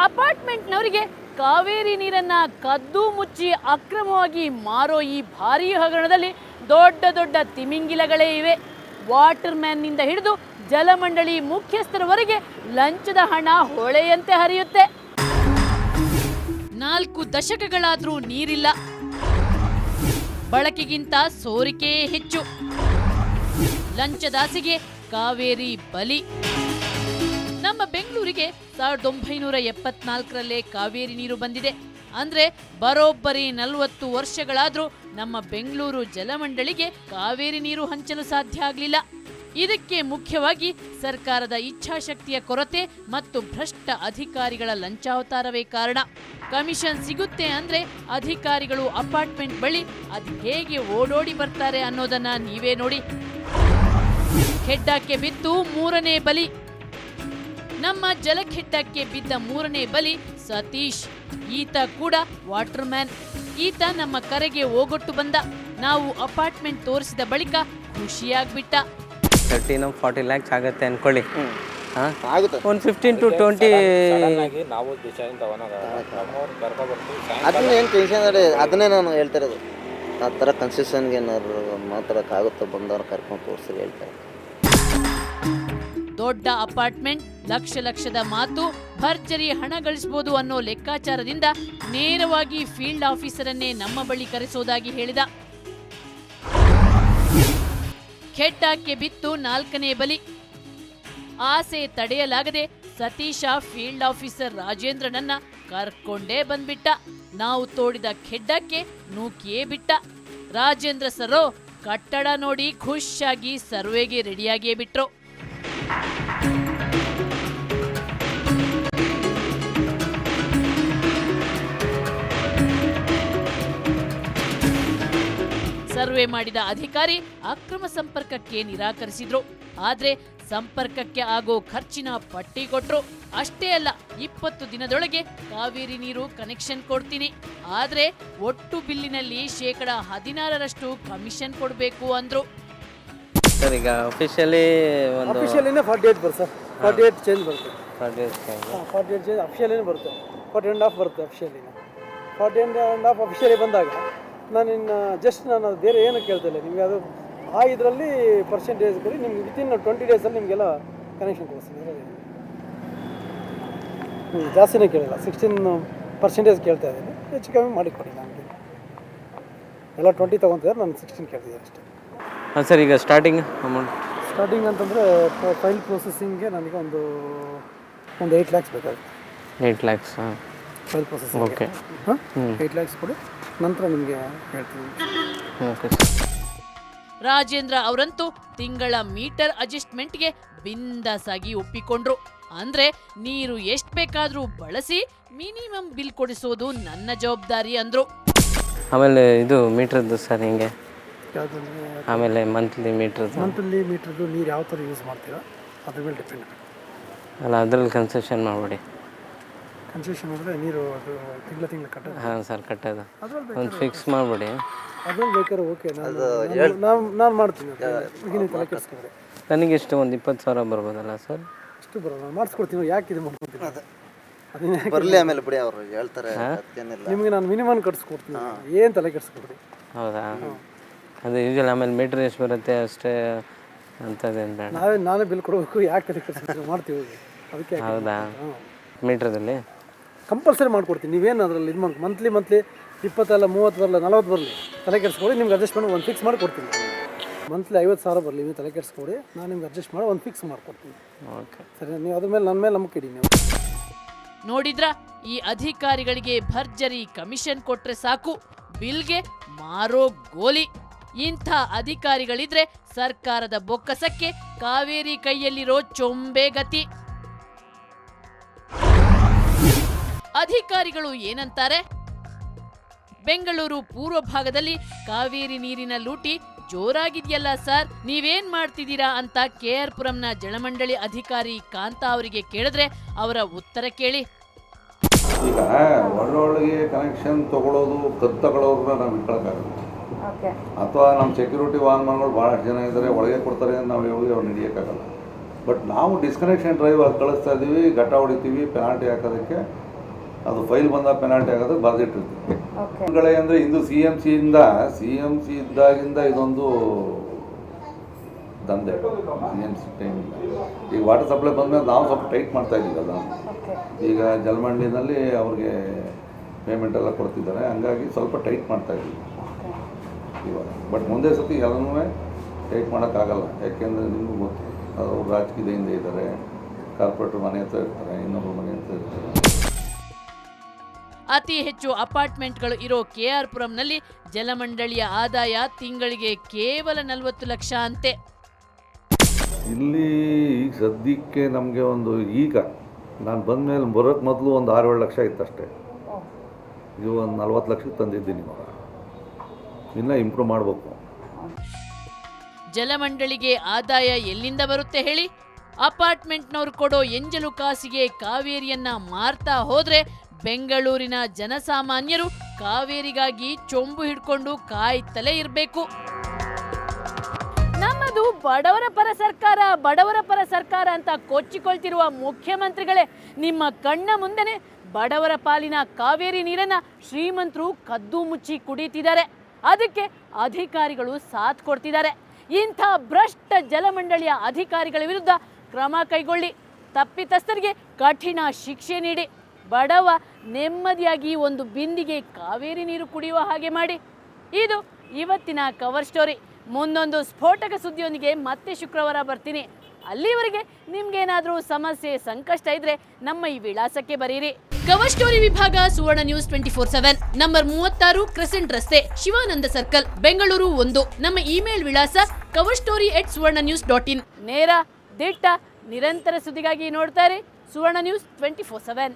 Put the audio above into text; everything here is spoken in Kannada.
ಅಪಾರ್ಟ್ಮೆಂಟ್ನವರಿಗೆ ಕಾವೇರಿ ನೀರನ್ನ ಕದ್ದು ಮುಚ್ಚಿ ಅಕ್ರಮವಾಗಿ ಮಾರೋ ಈ ಭಾರೀ ಹಗರಣದಲ್ಲಿ ದೊಡ್ಡ ದೊಡ್ಡ ತಿಮಿಂಗಿಲಗಳೇ ಇವೆ. ವಾಟರ್ ಮ್ಯಾನ್ನಿಂದ ಹಿಡಿದು ಜಲಮಂಡಳಿ ಮುಖ್ಯಸ್ಥರವರೆಗೆ ಲಂಚದ ಹಣ ಹೊಳೆಯಂತೆ ಹರಿಯುತ್ತೆ. 4 ದಶಕಗಳಾದ್ರೂ ನೀರಿಲ್ಲ, ಬಳಕೆಗಿಂತ ಸೋರಿಕೆಯೇ ಹೆಚ್ಚು. ಲಂಚದಾಸೆಗೆ ಕಾವೇರಿ ಬಲಿ. ನಮ್ಮ ಬೆಂಗಳೂರಿಗೆ 1974ರಲ್ಲೇ ಕಾವೇರಿ ನೀರು ಬಂದಿದೆ. ಅಂದ್ರೆ ಬರೋಬ್ಬರಿ 40 ವರ್ಷಗಳಾದ್ರೂ ನಮ್ಮ ಬೆಂಗಳೂರು ಜಲಮಂಡಳಿಗೆ ಕಾವೇರಿ ನೀರು ಹಂಚಲು ಸಾಧ್ಯ ಆಗಲಿಲ್ಲ. ಇದಕ್ಕೆ ಮುಖ್ಯವಾಗಿ ಸರ್ಕಾರದ ಇಚ್ಛಾಶಕ್ತಿಯ ಕೊರತೆ ಮತ್ತು ಭ್ರಷ್ಟ ಅಧಿಕಾರಿಗಳ ಲಂಚಾವತಾರವೇ ಕಾರಣ. ಕಮಿಷನ್ ಸಿಗುತ್ತೆ ಅಂದ್ರೆ ಅಧಿಕಾರಿಗಳು ಅಪಾರ್ಟ್ಮೆಂಟ್ ಬಳಿ ಅದು ಹೇಗೆ ಓಡೋಡಿ ಬರ್ತಾರೆ ಅನ್ನೋದನ್ನ ನೀವೇ ನೋಡಿ. ಖೆಡ್ಡಕ್ಕೆ ಬಿದ್ದು 3ನೇ ಬಲಿ. ನಮ್ಮ ಜಲಖೆಡ್ಡಕ್ಕೆ ಬಿದ್ದ 3ನೇ ಬಲಿ ಸತೀಶ್. ಈತ ಕೂಡ ವಾಟರ್ ಮ್ಯಾನ್. ಈತ ನಮ್ಮ ಕರೆಗೆ ಓಗೊಟ್ಟು ಬಂದ. ನಾವು ಅಪಾರ್ಟ್ಮೆಂಟ್ ತೋರಿಸಿದ ಬಳಿಕ ಖುಷಿಯಾಗ್ಬಿಟ್ಟ. 30-40 lakhs ಆಗುತ್ತೆ ಅನ್ಕೊಳ್ಳಿ. ಒಂದು 15 to 20 ಅದನ್ನ ಏನು ಟೆನ್ಷನ್ ಅದನ್ನೇ ನಾನು ಹೇಳ್ತಿರೋದು. ಆ ಥರ ಕನ್ಸೆಷನ್ಗೆ ಏನಾದ್ರು ಮಾತಾಡೋಕ್ಕಾಗುತ್ತೋ ಬಂದವ್ರು ಕರ್ಕೊಂಡು ತೋರಿಸಿ ಹೇಳ್ತಾರೆ. ದೊಡ್ಡ ಅಪಾರ್ಟ್ಮೆಂಟ್, ಲಕ್ಷದ ಮಾತು, ಭರ್ಜರಿ ಹಣ ಗಳಿಸಬಹುದು ಅನ್ನೋ ಲೆಕ್ಕಾಚಾರದಿಂದ ನೇರವಾಗಿ ಫೀಲ್ಡ್ ಆಫೀಸರನ್ನೇ ನಮ್ಮ ಬಳಿ ಕರೆಸೋದಾಗಿ ಹೇಳಿದ. ಖೆಡ್ಡಕ್ಕೆ ಬಿತ್ತು 4ನೇ ಬಲಿ. ಆಸೆ ತಡೆಯಲಾಗದೆ ಸತೀಶ ಫೀಲ್ಡ್ ಆಫೀಸರ್ ರಾಜೇಂದ್ರನನ್ನ ಕರ್ಕೊಂಡೇ ಬಂದ್ಬಿಟ್ಟ. ನಾವು ತೋಡಿದ ಖೆಡ್ಡಕ್ಕೆ ನೂಕಿಯೇ ಬಿಟ್ಟ. ರಾಜೇಂದ್ರ ಸರೋ ಕಟ್ಟಡ ನೋಡಿ ಖುಷಿಯಾಗಿ ಸರ್ವೆಗೆ ರೆಡಿಯಾಗಿಯೇ ಬಿಟ್ರು. ಸರ್ವೆ ಮಾಡಿದ ಅಧಿಕಾರಿ ಅಕ್ರಮ ಸಂಪರ್ಕಕ್ಕೆ ನಿರಾಕರಿಸಿದ್ರು. ಆದ್ರೆ ಸಂಪರ್ಕಕ್ಕೆ ಆಗೋ ಖರ್ಚಿನ ಪಟ್ಟಿ ಕೊಟ್ರು. ಅಷ್ಟೇ ಅಲ್ಲ, 20 ದಿನದೊಳಗೆ ಕಾವೇರಿ ನೀರು ಕನೆಕ್ಷನ್ ಕೊಡ್ತೀನಿ, ಆದ್ರೆ ಒಟ್ಟು ಬಿಲ್ಲಿನಲ್ಲಿ 16% ಕಮಿಷನ್ ಕೊಡಬೇಕು ಅಂದ್ರು. ಸರ್ ಈಗ ಅಫಿಷಿಯಲಿ ಒಂದು 48 ಬರುತ್ತೆ ಸರ್. 48 ಚೇಂಜ್ ಬರುತ್ತೆ. 48 ಚೇಂಜ್ ಅಫಿಷಿಯಲಿನೇ ಬರುತ್ತೆ. 48.5 ಬರುತ್ತೆ ಅಫಿಷಿಯಲಿ. 48.5 ಅಫಿಷಿಯಲಿ ಬಂದಾಗ ನಾನು ನಾನು ಬೇರೆ ಏನು ಕೇಳ್ತಿಲ್ಲ. ನಿಮಗೆ ಅದು ಆ ಇದರಲ್ಲಿ ಪರ್ಸೆಂಟೇಜ್ ಕೊಡಿ, ನಿಮ್ಗೆ ವಿತಿನ್ 20 ಡೇಸಲ್ಲಿ ನಿಮಗೆಲ್ಲ ಕನೆಕ್ಷನ್ ಕೊಡಿಸ್ತೀನಿ. ಜಾಸ್ತಿನೇ ಕೇಳಿಲ್ಲ, 16% ಕೇಳ್ತಾ ಇದ್ದೀನಿ. ಹೆಚ್ಚು ಕಮ್ಮಿ ಮಾಡಿಕೊಡಿ. ನನಗೆ ಎಲ್ಲ 20 ತೊಗೊತಿದ್ದಾರೆ, ನಾನು 16 ಕೇಳ್ತಿದ್ದೀನಿ ಅಷ್ಟೇ. ಹಾಂ ಸರ್, ಈಗ ಸ್ಟಾರ್ಟಿಂಗ್ ಅಂತಂದರೆ ಫೈಲ್ ಪ್ರೊಸೆಸಿಂಗ್ಗೆ ನನಗೆ ಒಂದು 8 lakhs ಬೇಕಾಗುತ್ತೆ. 8 lakhs file processing. Okay. 8 lakhs ಕೊಡಿ, ನಂತರ ನಿಮಗೆ ಹೇಳ್ತೀನಿ. ಓಕೆ. ರಾಜೇಂದ್ರ ಅವರಂತೂ ತಿಂಗಳ ಮೀಟರ್ ಅಡ್ಜಸ್ಟ್ಮೆಂಟ್ಗೆ ಬಿಂದಾಸಾಗಿ ಒಪ್ಪಿಕೊಂಡ್ರು. ಅಂದ್ರೆ ನೀರು ಎಷ್ಟು ಬೇಕಾದ್ರೂ ಬಳಸಿ ಮಿನಿಮಮ್ ಬಿಲ್ ಕೊಡಿಸೋದು ನನ್ನ ಜವಾಬ್ದಾರಿ ಅಂದ್ರು. ಆಮೇಲೆ ಇದು ಮೀಟ್ರದ್ದು ಸರ್ ಹಿಂಗೆ, ಆಮೇಲೆ ಮಂತ್ಲಿ ಮೀಟ್ರದ್ದು ನೀರು ಯಾವ ಥರ ಯೂಸ್ ಮಾಡ್ತೀರಾ ಅದ್ರ ಮೇಲೆ ಡಿಪೆಂಡ್. ಅಲ್ಲ, ಅದ್ರಲ್ಲಿ ಕನ್ಸೆಷನ್ ಮಾಡಬೇಡಿ. ಕನ್ಸೆಷನ್ ಅಂದರೆ ನೀರು ಅದು ತಿಂಗಳ ಕಟ್ಟೋದು. ಹಾಂ ಸರ್, ಕಟ್ಟೋದು ಒಂದು ಫಿಕ್ಸ್ ಮಾಡಬೇಡಿ. ಅದ್ರಲ್ಲಿ ಬೇಕಾದ್ರೆ ಓಕೆ, ನಾನು ಮಾಡ್ತೀನಿ. ತಲೆ ಕೆಡಿಸ್ಕೊಂಡ್ರೆ ನನಗೆ ಎಷ್ಟು ಒಂದು 20,000 ಬರ್ಬೋದಲ್ಲ ಸರ್? ಅಷ್ಟು ಬರೋಲ್ಲ, ನಾನು ಮಾಡಿಸ್ಕೊಡ್ತೀನಿ. ಯಾಕೆ ಇದು ಮಾಡ್ಕೊತೀನಿ? ಅದನ್ನೇ ಬರಲಿ, ಆಮೇಲೆ ಬಿಡಿ, ಅವರು ಹೇಳ್ತಾರೆ. ನಿಮಗೆ ನಾನು ಮಿನಿಮಮ್ ಕಟ್ಸ್ಕೊಡ್ತೀನಿ, ಏನು ತಲೆ ಕೆಡಿಸ್ಕೊಡ್ರಿ. ಹೌದಾ? ಅದು ಯೂಶಲ್ ಆಮೇಲೆ ಮೀಟ್ರ್ ಎಷ್ಟು ಬರುತ್ತೆ ಅಷ್ಟೇ ಅಂತದೇನು ಬೇಡ. ನಾನೇ ಬಿಲ್ ಕೊಡಬೇಕು, ಯಾಕೆ ತಲೆ ಕೆಡಿಸ್ಕೊಡ್ತೀನಿ? ಮಾಡ್ತೀವಿ ಅದಕ್ಕೆ. ಹೌದಾ? ಮೀಟ್ರದಲ್ಲಿ ಕಂಪಲ್ಸರಿ ಮಾಡ್ಕೊಡ್ತೀನಿ. ನೀವೇನು ಅದರಲ್ಲಿ ಇದು ಮಾಡಿ ಮಂತ್ಲಿ 20 ಅಲ್ಲ, 30 ಬರಲ್ಲ, 40 ಬರಲಿ, ತಲೆ ಕೆಡಿಸ್ಕೊಡಿ. ನಿಮ್ಗೆ ಅಡ್ಜಸ್ಟ್ಮೆಂಟ್ ಒಂದು ಫಿಕ್ಸ್ ಮಾಡಿ ಕೊಡ್ತೀನಿ. ಮಂತ್ಲಿ 50,000 ಬರಲಿ, ನೀವು ತಲೆ ಕೆಡಿಸ್ಕೊಡಿ, ನಾನು ನಿಮ್ಗೆ ಅಡ್ಜಸ್ಟ್ ಮಾಡಿ ಒಂದು ಫಿಕ್ಸ್ ಮಾಡಿಕೊಡ್ತೀನಿ. ಓಕೆ ಸರಿ, ನೀವು ಅದ್ರ ಮೇಲೆ ನನ್ನ ಮೇಲೆ ನಂಬಿಕೆ ಇಡಿ. ನೀವು ನೋಡಿದ್ರ, ಈ ಅಧಿಕಾರಿಗಳಿಗೆ ಭರ್ಜರಿ ಕಮಿಷನ್ ಕೊಟ್ರೆ ಸಾಕು, ಬಿಲ್ಗೆ ಮಾರೋ ಗೋಲಿ. ಇಂಥ ಅಧಿಕಾರಿಗಳಿದ್ರೆ ಸರ್ಕಾರದ ಬೊಕ್ಕಸಕ್ಕೆ ಕಾವೇರಿ ಕೈಯಲ್ಲಿರೋ ಚೊಂಬೆ ಗತಿ. ಅಧಿಕಾರಿಗಳು ಏನಂತಾರೆ? ಬೆಂಗಳೂರು ಪೂರ್ವ ಭಾಗದಲ್ಲಿ ಕಾವೇರಿ ನೀರಿನ ಲೂಟಿ ಜೋರಾಗಿದೆಯಲ್ಲ ಸರ್, ನೀವೇನ್ ಮಾಡ್ತಿದ್ದೀರಾ ಅಂತ KR ಪುರಂನ ಜಲಮಂಡಳಿ ಅಧಿಕಾರಿ ಕಾಂತ ಅವರಿಗೆ ಕೇಳಿದ್ರೆ ಅವರ ಉತ್ತರ ಕೇಳಿ. ಈಗ ಒಳ್ಳೊಳಗೆ ಕನೆಕ್ಷನ್ ತಗೊಳ್ಳೋದು, ಕದ್ದು ತಗೊಳ್ಳೋರನ್ನ ನಾವು ಇಟ್ಕೊಳಕ್ಕಾಗಲ್ಲ. ಅಥವಾ ನಮ್ಮ ಸೆಕ್ಯೂರಿಟಿ ವಾಹನಗಳು ಭಾಳಷ್ಟು ಜನ ಇದ್ದಾರೆ, ಒಳಗೆ ಕೊಡ್ತಾರೆ ಅಂತ ನಾವು ಹೇಳಿ ಅವ್ರು ನಡೆಯೋಕ್ಕಾಗಲ್ಲ. ಬಟ್ ನಾವು ಡಿಸ್ಕನೆಕ್ಷನ್ ಡ್ರೈವ್ ಅದು ಕಳಿಸ್ತಾ ಇದ್ದೀವಿ, ಘಟ್ಟ ಹೊಡಿತೀವಿ, ಪೆನಾಲ್ಟಿ ಹಾಕೋದಕ್ಕೆ ಅದು ಫೈಲ್ ಬಂದ ಪೆನಾಲ್ಟಿ ಆಗೋದು ಬರೆದಿಟ್ಟಿರ್ತೀವಿ. ಗಳೇ ಅಂದರೆ ಇಂದು ಸಿ ಎಮ್ ಸಿ ಇದ್ದಾಗಿಂದ ಇದೊಂದು ದಂಧೆ ಸಿ ಎಮ್ ಸಿ ಟೈಮಿಂದ. ಈಗ ವಾಟರ್ ಸಪ್ಲೈ ಬಂದಮೇಲೆ ನಾವು ಸ್ವಲ್ಪ ಟೈಟ್ ಮಾಡ್ತಾ ಇದ್ದೀವಲ್ಲ, ಈಗ ಜಲಮಂಡಲಿನಲ್ಲಿ ಅವ್ರಿಗೆ ಪೇಮೆಂಟ್ ಎಲ್ಲ ಕೊಡ್ತಿದ್ದಾರೆ, ಹಂಗಾಗಿ ಸ್ವಲ್ಪ ಟೈಟ್ ಮಾಡ್ತಾ ಇದ್ದೀವಿ ಇವಾಗ. ಬಟ್ ಮುಂದೆ ಸತಿ ಎಲ್ಲನೂ ಟೈಟ್ ಮಾಡೋಕ್ಕಾಗಲ್ಲ, ಯಾಕೆಂದರೆ ನಿಮಗೂ ಗೊತ್ತು ಅವರು ರಾಜಕೀಯದಿಂದ ಇದ್ದಾರೆ, ಕಾರ್ಪೊರೇಟರ್ ಮನೆ ಹತ್ರ ಇರ್ತಾರೆ, ಇನ್ನೊಬ್ಬರು ಮನೆ ಹತ್ರ ಇರ್ತಾರೆ. ಅತಿ ಹೆಚ್ಚು ಅಪಾರ್ಟ್ಮೆಂಟ್ಗಳು ಇರೋ ಕೆಆರ್ ಪುರಂನಲ್ಲಿ ಜಲಮಂಡಳಿಯ ಆದಾಯ ತಿಂಗಳಿಗೆ ಕೇವಲ 40 ಲಕ್ಷ ಅಂತೆ. ಇಲ್ಲಿ ಈಗ ಸದ್ಯಕ್ಕೆ ನಮಗೆ ಒಂದು, ಈಗ ನಾನು ಬಂದಮೇಲೆ ಬರೋಕ್ಕೆ ಮೊದಲು ಒಂದು 6-7 ಲಕ್ಷ ಇತ್ತಷ್ಟೇ. ಇದು ಒಂದು 40 ಲಕ್ಷಕ್ಕೆ ತಂದಿದ್ದೀನಿ ಇವಾಗ. ಇನ್ನೂ ಇಂಪ್ರೂವ್ ಮಾಡಬೇಕು. ಜಲಮಂಡಳಿಗೆ ಆದಾಯ ಎಲ್ಲಿಂದ ಬರುತ್ತೆ ಹೇಳಿ? ಅಪಾರ್ಟ್ಮೆಂಟ್ನವ್ರು ಕೊಡೋ ಎಂಜಲು ಕಾಸಿಗೆ ಕಾವೇರಿಯನ್ನ ಮಾರ್ತಾ ಹೋದ್ರೆ ಬೆಂಗಳೂರಿನ ಜನಸಾಮಾನ್ಯರು ಕಾವೇರಿಗಾಗಿ ಚೊಂಬು ಹಿಡ್ಕೊಂಡು ಕಾಯ್ತಲೇ ಇರಬೇಕು. ನಮ್ಮದು ಬಡವರ ಪರ ಸರ್ಕಾರ ಅಂತ ಕೊಚ್ಚಿಕೊಳ್ತಿರುವ ಮುಖ್ಯಮಂತ್ರಿಗಳೇ ನಿಮ್ಮ ಕಣ್ಣ ಮುಂದೆನೆ ಬಡವರ ಪಾಲಿನ ಕಾವೇರಿ ನೀರನ್ನ ಶ್ರೀಮಂತರು ಕದ್ದು ಮುಚ್ಚಿ ಕುಡಿತಿದ್ದಾರೆ. ಅದಕ್ಕೆ ಅಧಿಕಾರಿಗಳು ಸಾಥ್ ಕೊಡ್ತಿದ್ದಾರೆ. ಇಂಥ ಭ್ರಷ್ಟ ಜಲಮಂಡಳಿಯ ಅಧಿಕಾರಿಗಳ ವಿರುದ್ಧ ಕ್ರಮ ಕೈಗೊಳ್ಳಿ, ತಪ್ಪಿತಸ್ಥರಿಗೆ ಕಠಿಣ ಶಿಕ್ಷೆ ನೀಡಿ, ಬಡವ ನೆಮ್ಮದಿಯಾಗಿ ಒಂದು ಬಿಂದಿಗೆ ಕಾವೇರಿ ನೀರು ಕುಡಿಯುವ ಹಾಗೆ ಮಾಡಿ. ಇದು ಇವತ್ತಿನ ಕವರ್ ಸ್ಟೋರಿ. ಮುಂದೊಂದು ಸ್ಫೋಟಕ ಸುದ್ದಿಯೊಂದಿಗೆ ಮತ್ತೆ ಶುಕ್ರವಾರ ಬರ್ತೀನಿ. ಅಲ್ಲಿವರೆಗೆ ನಿಮ್ಗೇನಾದ್ರೂ ಸಮಸ್ಯೆ ಸಂಕಷ್ಟ ಇದ್ರೆ ನಮ್ಮ ಈ ವಿಳಾಸಕ್ಕೆ ಬರೀರಿ. ಕವರ್ ಸ್ಟೋರಿ ವಿಭಾಗ ಸುವರ್ಣ ನ್ಯೂಸ್ 24/7, ನಂಬರ್ 36 ಕ್ರೆಸೆಂಟ್ ರಸ್ತೆ, ಶಿವಾನಂದ ಸರ್ಕಲ್, ಬೆಂಗಳೂರು 1. ನಮ್ಮ ಇಮೇಲ್ ವಿಳಾಸ coverstory@suvarnanews.in. ನೇರ, ದಿಟ್ಟ, ನಿರಂತರ ಸುದ್ದಿಗಾಗಿ ನೋಡ್ತಾರೆ ಸುವರ್ಣ ನ್ಯೂಸ್ 24/7.